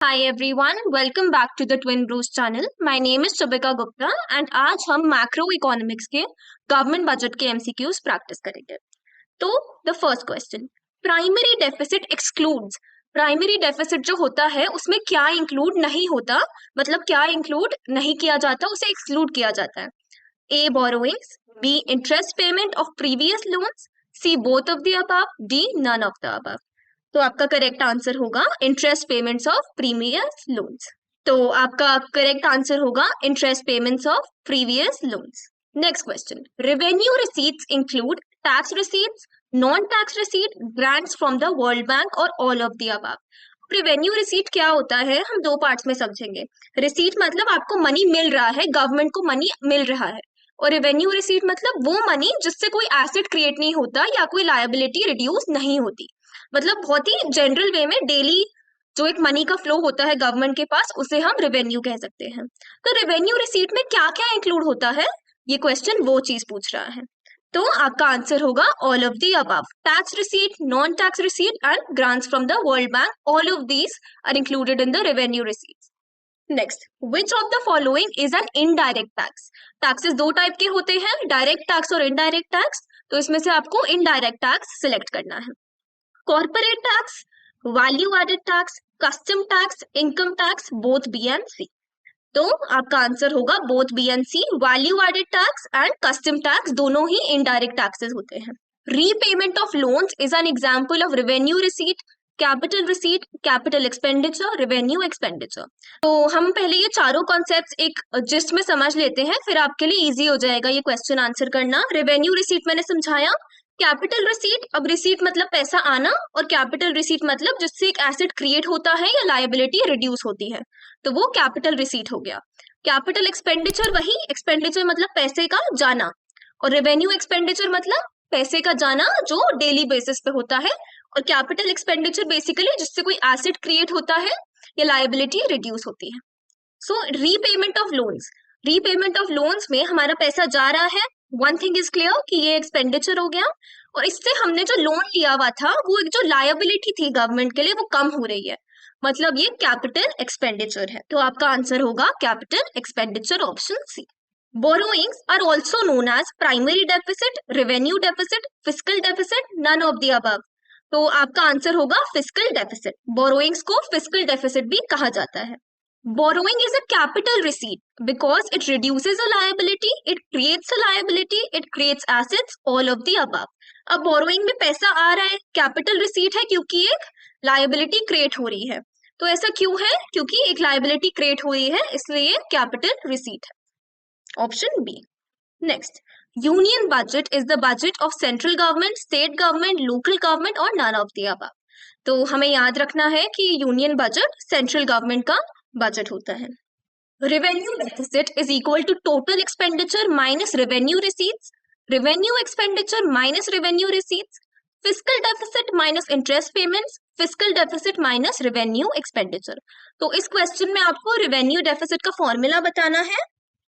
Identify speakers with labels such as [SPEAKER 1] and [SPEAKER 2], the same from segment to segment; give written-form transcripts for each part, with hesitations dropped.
[SPEAKER 1] Hi everyone, welcome back to the Twin Brews channel. My name is Shubhika Gupta and आज हम macro economics के government budget के MCQs practice करेंगे। तो the first question, primary deficit excludes. Primary deficit जो होता है उसमें क्या इंक्लूड नहीं होता, मतलब क्या इंक्लूड नहीं किया जाता, उसे एक्सक्लूड किया जाता है। A borrowings, B interest payment of previous loans, C both of the above, D none of the above. तो आपका करेक्ट आंसर होगा interest payments of previous loans. तो आपका करेक्ट आंसर होगा interest payments of previous loans. Next question, revenue receipts include tax receipts, non tax receipt, grants from the World Bank और all of the above. Revenue receipt क्या होता है हम दो parts में समझेंगे। रिसीट मतलब आपको मनी मिल रहा है, गवर्नमेंट को मनी मिल रहा है, और रेवेन्यू रिसीट मतलब वो मनी जिससे कोई एसेट क्रिएट नहीं होता या कोई लायबिलिटी रिड्यूस नहीं होती। मतलब बहुत ही जनरल वे में डेली जो एक मनी का फ्लो होता है गवर्नमेंट के पास उसे हम रेवेन्यू कह सकते हैं। तो रेवेन्यू रिसीट में क्या क्या इंक्लूड होता है, ये क्वेश्चन वो चीज पूछ रहा है। तो आपका आंसर होगा all of the above, tax receipt, non tax receipt and grants from the World Bank, all of these are included in the revenue receipts. Next, which of the following is an indirect tax. Taxes दो type के होते हैं, direct tax और indirect tax. तो इसमें से आपको indirect tax select करना है। Corporate tax, value added tax, custom tax, income tax, both B and सी। तो आपका आंसर होगा both B and C, value added tax and custom tax दोनों ही इनडायरेक्ट टैक्सेस होते हैं। Repayment of loans is an example of revenue receipt, capital receipt, capital expenditure, revenue expenditure. तो हम पहले ये चारों कॉन्सेप्ट्स एक जिस्ट में समझ लेते हैं, फिर आपके लिए इजी हो जाएगा ये क्वेश्चन आंसर करना। रेवेन्यू रिसीट मैंने समझाया, कैपिटल रिसीट, अब रिसीट मतलब पैसा आना, और कैपिटल रिसीट मतलब जिससे एक एसेट क्रिएट होता है या लायबिलिटी रिड्यूस होती है, तो वो कैपिटल रिसीट हो गया। कैपिटल एक्सपेंडिचर वही, एक्सपेंडिचर मतलब पैसे का जाना, और रेवेन्यू एक्सपेंडिचर मतलब पैसे का जाना जो डेली बेसिस पे होता है, और कैपिटल एक्सपेंडिचर बेसिकली जिससे कोई एसेट क्रिएट होता है या लायबिलिटी रिड्यूस होती है। So repayment of loans, repayment of loans में हमारा पैसा जा रहा है, वन थिंग इज क्लियर कि ये एक्सपेंडिचर हो गया, और इससे हमने जो लोन लिया हुआ था वो एक जो लायबिलिटी थी गवर्नमेंट के लिए वो कम हो रही है, मतलब ये कैपिटल एक्सपेंडिचर है। तो आपका आंसर होगा capital expenditure, option C. Borrowings are also known as primary deficit, revenue deficit, fiscal deficit, none of the above. तो आपका आंसर होगा फिस्कल डेफिसिट। बोरोइंग्स को फिस्कल डेफिसिट भी कहा जाता है। Borrowing is a capital receipt because it reduces a liability, it creates a liability, it creates assets, all of the above. अब borrowing में पैसा आ रहा है, capital receipt है क्योंकि एक liability create हो रही है। तो ऐसा क्यों है? क्योंकि एक liability create हो रही है, इसलिए capital receipt है। Option B. Next, union budget is the budget of central government, state government, local government और none of the above. तो हमें याद रखना है कि यूनियन बजट सेंट्रल गवर्नमेंट का बजट होता है। Revenue deficit is equal to total expenditure minus revenue receipts, revenue expenditure minus revenue receipts, fiscal deficit minus interest payments, fiscal deficit minus revenue expenditure. तो इस क्वेश्चन में आपको revenue deficit का formula बताना है,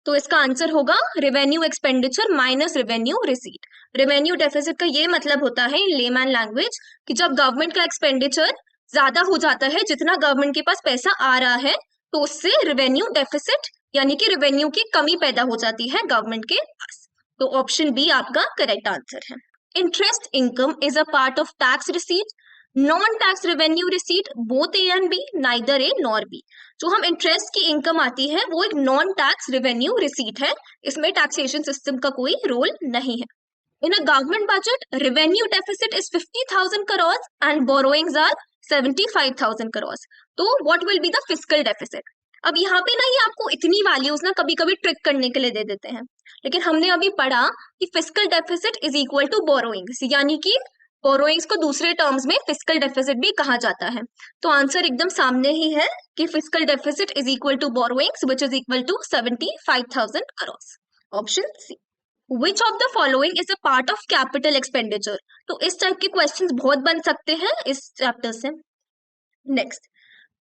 [SPEAKER 1] तो इसका आंसर होगा revenue expenditure minus revenue receipt. Revenue deficit का ये मतलब होता है इन लेमैन लैंग्वेज कि जब गवर्नमेंट का एक्सपेंडिचर ज्यादा हो जाता है, जितना गवर्नमेंट के पास पैसा आ रहा है, तो उससे रेवेन्यू डेफिसिट यानी कि रेवेन्यू की कमी पैदा हो जाती है गवर्नमेंट के पास। तो ऑप्शन बी आपका करेक्ट आंसर है। Interest income is a part of tax receipt, non tax revenue receipt, both A and B, neither A nor B. जो हम इंटरेस्ट की इनकम आती है वो एक नॉन टैक्स रेवेन्यू रिसीट है, इसमें टैक्सेशन सिस्टम का कोई रोल नहीं है। In a government budget, revenue deficit is 50,000 crores and borrowings are 75,000 crores. तो what will be the fiscal deficit? अब यहाँ पे ना ये आपको इतनी वैल्यूज ना कभी कभी ट्रिक करने के लिए दे देते हैं, लेकिन हमने अभी पढ़ा कि fiscal deficit is equal to borrowings, यानी कि बोरोइंग्स को दूसरे टर्म्स में फिस्कल डेफिसिट भी कहा जाता है। तो आंसर एकदम सामने ही है कि fiscal deficit is equal to borrowings which is equal to 75,000 crores. Option C. Which of the following is a part of capital expenditure? तो इस टाइप के क्वेश्चंस बहुत बन सकते हैं इस चैप्टर से। Next,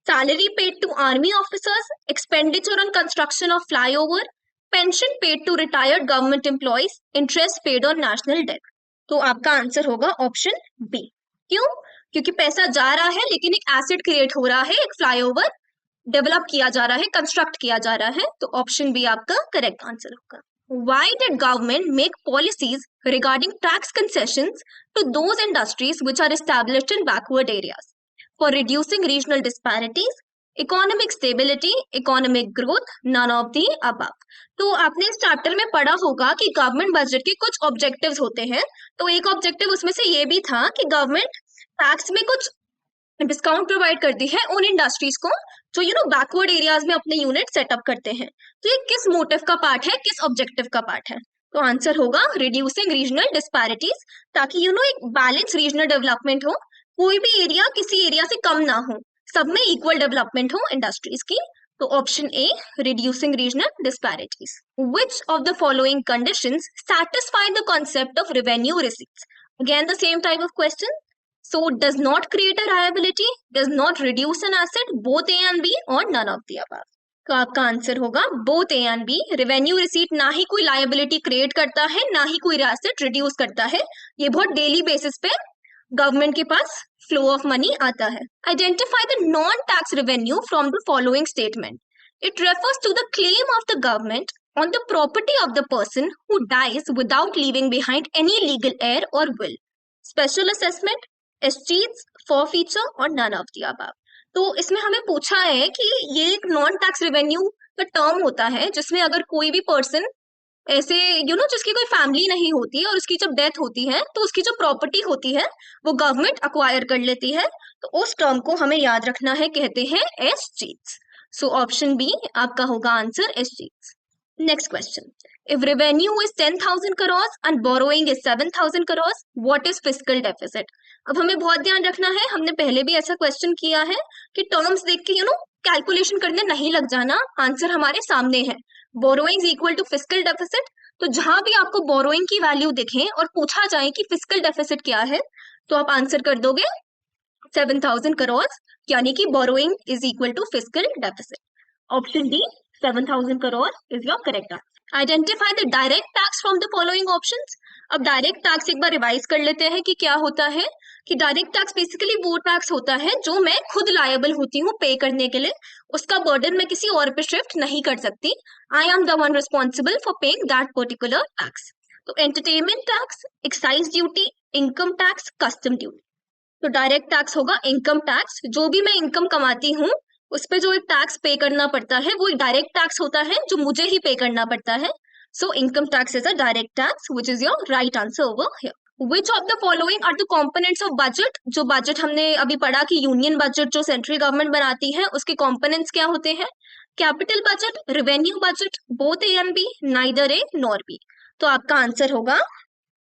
[SPEAKER 1] salary paid to army officers, expenditure on construction of flyover, pension paid to retired government employees, interest paid on national debt. तो आपका आंसर होगा ऑप्शन बी। क्यों? क्योंकि पैसा जा रहा है लेकिन एक एसेट क्रिएट हो रहा है, एक फ्लाईओवर, डेवलप किया जा रहा है, कंस्ट्रक्ट किया जा रहा है, तो ऑप्शन बी आपका करेक्ट आंसर होगा। Why did government make policies regarding tax concessions to those industries which are established in backward areas? For reducing regional disparities, economic stability, economic growth, none of the above. तो आपने इस chapter में पढ़ा होगा कि government budget के कुछ objectives होते हैं। तो एक ऑब्जेक्टिव उसमें से ये भी था कि गवर्नमेंट टैक्स में कुछ डिस्काउंट प्रोवाइड करती है उन इंडस्ट्रीज को जो बैकवर्ड एरियाज में अपने यूनिट सेटअप करते हैं। तो ये किस मोटिव का पार्ट है, किस ऑब्जेक्टिव का पार्ट है? तो आंसर होगा रिड्यूसिंग रीजनल डिस्पैरिटीज, ताकि एक बैलेंस रीजनल डेवलपमेंट हो, कोई भी एरिया किसी एरिया से कम ना हो, सब में इक्वल डेवलपमेंट हो इंडस्ट्रीज की। तो option A, reducing regional disparities. Which of the following conditions satisfy the concept of revenue receipts? Again the same type of question. So does not create a liability, does not reduce an asset, both A and B, or none of the above. तो आपका answer होगा both A and B। Revenue receipt ना ही कोई liability create करता है, ना ही कोई asset reduce करता है। ये बहुत डेली बेसिस पे गवर्नमेंट के पास फ्लो ऑफ मनी आता है। Identify the non tax revenue from the following statement. It refers to the claim of the government on the property of the person who dies without leaving behind any legal heir or will. Special assessment, escheats, forfeiture और none of the above. तो इसमें हमें पूछा है कि ये एक non tax revenue का टर्म होता है जिसमें अगर कोई भी पर्सन ऐसे जिसकी कोई फैमिली नहीं होती और उसकी जब डेथ होती है तो उसकी जो प्रॉपर्टी होती है वो गवर्नमेंट अक्वायर कर लेती है, तो उस टर्म को हमें याद रखना है, कहते हैं एस्टीट्स। सो ऑप्शन बी आपका होगा answer एस्टीट्स। Next question. If revenue is 10,000 crores and borrowing is 7,000 crores, what is fiscal deficit? अब हमें बहुत ध्यान रखना है, हमने पहले भी ऐसा क्वेश्चन किया है कि टर्म्स देख के कैलकुलेशन करने नहीं लग जाना, आंसर हमारे सामने है। Borrowing equal to fiscal deficit, तो जहां भी आपको बोरोइंग की वैल्यू दिखे और पूछा जाए कि फिस्कल डेफिसिट क्या है तो आप आंसर कर दोगे 7,000 crores, यानी कि borrowing is equal to fiscal deficit. Option D 7,000 crore is your correct answer. Identify the direct tax from the following options. अब डायरेक्ट टैक्स एक बार रिवाइज कर लेते हैं कि क्या होता है। कि डायरेक्ट टैक्स बेसिकली वो टैक्स होता है जो मैं खुद लायबल होती हूँ पे करने के लिए, उसका बर्डन मैं किसी और पे शिफ्ट नहीं कर सकती। I am the one responsible for paying that particular tax. तो entertainment tax, excise duty, income tax, custom duty. तो डायरेक्ट टैक्स होगा इनकम टैक्स, जो भी मैं इनकम कमाती हूँ उस पे जो एक टैक्स पे करना पड़ता है वो एक डायरेक्ट टैक्स होता है जो मुझे ही पे करना पड़ता है। So income tax is a direct tax, which is your right answer over here. Which of the following are the components of budget? जो बजट हमने अभी पढ़ा कि यूनियन बजट जो सेंट्रल गवर्नमेंट बनाती है उसके कंपोनेंट्स क्या होते हैं? Capital budget, revenue budget, both A and B, neither A nor B. तो आपका आंसर होगा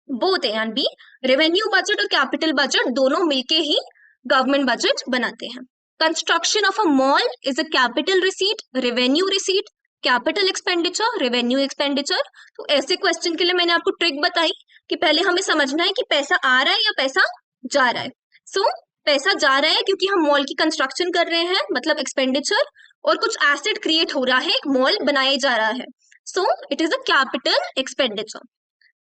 [SPEAKER 1] both A and B. Revenue budget और कैपिटल बजट दोनों मिलके ही गवर्नमेंट बजट बनाते हैं। Construction of a mall is a capital receipt, revenue receipt, capital expenditure, revenue expenditure। तो ऐसे क्वेश्चन के लिए मैंने आपको ट्रिक बताई कि पहले हमें समझना है कि पैसा आ रहा है या पैसा जा रहा है। सो पैसा जा रहा है क्योंकि हम मॉल की कंस्ट्रक्शन कर रहे हैं, मतलब एक्सपेंडिचर, और कुछ एसेट क्रिएट हो रहा है, एक मॉल बनाया जा रहा है। So it is a capital expenditure.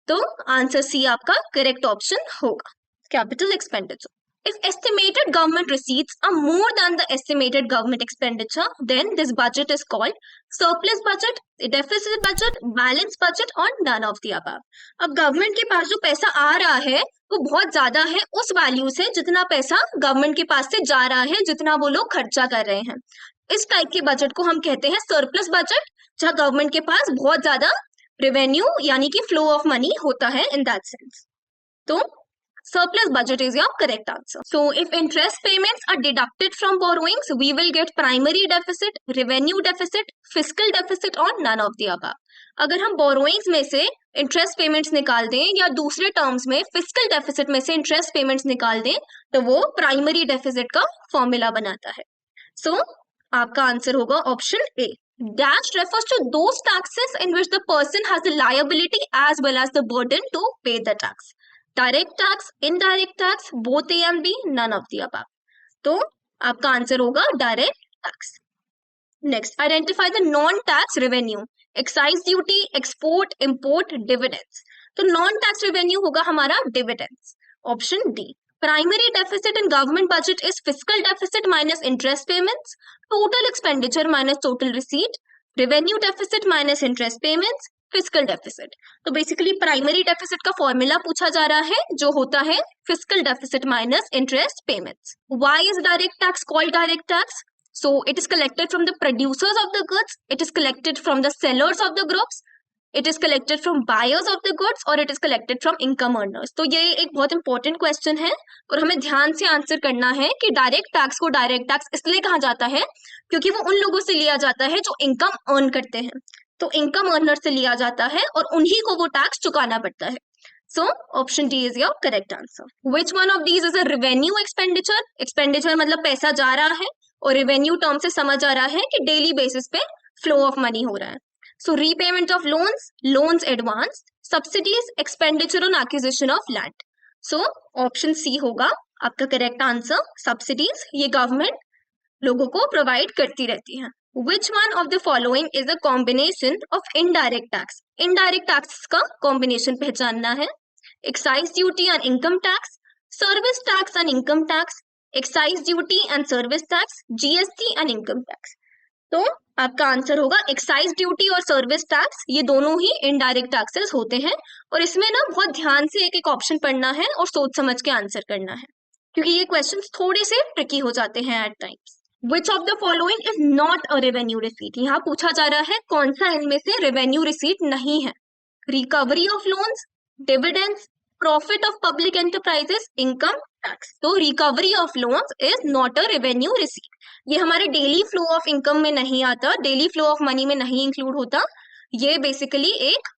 [SPEAKER 1] तो आंसर सी आपका करेक्ट ऑप्शन होगा, capital expenditure. If estimated government receipts are more than the estimated government expenditure, then this budget is called surplus budget, deficit budget, balance budget or none of the above. अब government के पास जो पैसा आ रहा है वो बहुत ज्यादा है उस वैल्यू से जितना पैसा गवर्नमेंट के पास से जा रहा है, जितना वो लोग खर्चा कर रहे हैं। इस टाइप के बजट को हम कहते हैं सरप्लस बजट, जहाँ गवर्नमेंट के पास बहुत ज्यादा रेवेन्यू यानी कि फ्लो ऑफ मनी होता है इन दैट सेंस। तो surplus budget is your correct answer. So if interest payments are deducted from borrowings, we will get primary deficit, revenue deficit, fiscal deficit or none of the above. अगर हम borrowings में से interest payments निकाल दें या दूसरे terms में fiscal deficit में से interest payments निकाल दें तो वो primary deficit का formula बनाता है। So आपका आंसर होगा option A. Dash refers to those taxes in which the person has the liability as well as the burden to pay the tax. Direct tax, indirect tax, both A and B, none of the above. तो आपका answer होगा direct tax. Next, identify the non tax revenue, excise duty, export, import, dividends. तो non tax revenue होगा हमारा dividends, option D. Primary deficit in government budget is fiscal deficit minus interest payments, total expenditure minus total receipt, revenue deficit minus interest payments, fiscal deficit. तो basically primary deficit का formula पूछा जा रहा है जो होता है fiscal deficit minus interest payments. Why is direct tax called direct tax? So it is collected from the producers of the goods, it is collected from the sellers of the goods, it is collected from buyers of the goods और it is collected from income earners. तो ये एक बहुत important question है और हमें ध्यान से आंसर करना है कि डायरेक्ट टैक्स को डायरेक्ट टैक्स इसलिए कहा जाता है क्योंकि वो उन लोगों से लिया जाता है जो इनकम अर्न करते हैं. तो इनकम अर्नर से लिया जाता है और उन्हीं को वो टैक्स चुकाना पड़ता है. So option D is your correct answer. Which one of these is a revenue expenditure? Expenditure मतलब पैसा जा रहा है और revenue टर्म से समझ आ रहा है कि डेली बेसिस पे फ्लो ऑफ मनी हो रहा है. So repayment of loans, loans advanced, subsidies, expenditure on acquisition of land. So option C होगा आपका करेक्ट आंसर. सब्सिडीज ये गवर्नमेंट लोगों को प्रोवाइड करती रहती है. Which one of the following is a combination of indirect tax? Indirect tax का combination पहचानना है. Excise duty and income tax, service tax and income tax, excise duty and service tax, GST and income tax. तो आपका answer होगा excise duty और service tax. ये दोनों ही इनडायरेक्ट टैक्सेस होते हैं और इसमें ना बहुत ध्यान से एक एक ऑप्शन पढ़ना है और सोच समझ के आंसर करना है क्योंकि ये क्वेश्चंस थोड़े से ट्रिकी हो जाते हैं at times. Which of the following is not a revenue receipt? यहाँ पूछा जा रहा है कौन सा इनमें से रेवेन्यू रिसीट नहीं है. Recovery of loans, dividends, profit of public enterprises, income tax. तो recovery of loans is not a revenue receipt. ये हमारे डेली फ्लो ऑफ इनकम में नहीं आता, डेली फ्लो ऑफ मनी में नहीं इंक्लूड होता. ये बेसिकली एक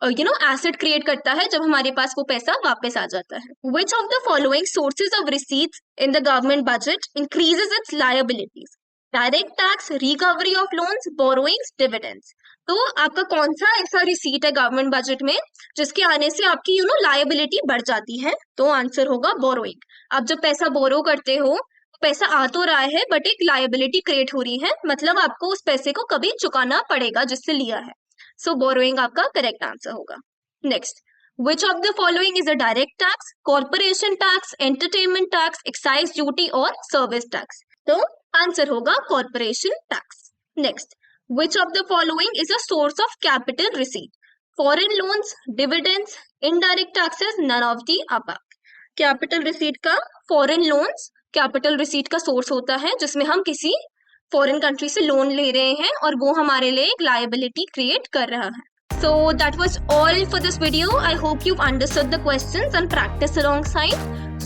[SPEAKER 1] एसेट क्रिएट करता है जब हमारे पास वो पैसा वापस आ जाता है. Which of the following sources of receipts in the government budget increases its liabilities? Direct tax, recovery of loans, borrowings, dividends. तो आपका कौन सा ऐसा रिसीट है गवर्नमेंट बजट में जिसके आने से आपकी लायबिलिटी बढ़ जाती है? तो आंसर होगा बोरोइंग. आप जब पैसा बोरो करते हो पैसा आ तो रहा है बट एक लायबिलिटी क्रिएट हो रही है, मतलब आपको उस पैसे को कभी चुकाना पड़ेगा जिससे लिया है. सो बोरोइंग आपका करेक्ट आंसर होगा. Next, which of the following is a direct tax? Corporation tax, entertainment tax, excise duty और सर्विस टैक्स. तो आंसर होगा corporation tax. Next, which of the following is a source of capital receipt? Foreign loans, dividends, indirect taxes, none of the above. Capital receipt का foreign loans capital receipt का source होता है जिसमें हम किसी foreign country से loan ले रहे हैं और वो हमारे लिए एक लायबिलिटी क्रिएट कर रहा है. So that was all for this video. I hope you've understood the questions and practice alongside.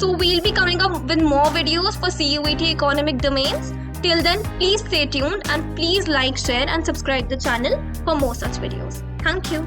[SPEAKER 1] So we'll be coming up with more videos for CUET economic domains. Till then, please stay tuned and please like, share and subscribe the channel for more such videos. Thank you.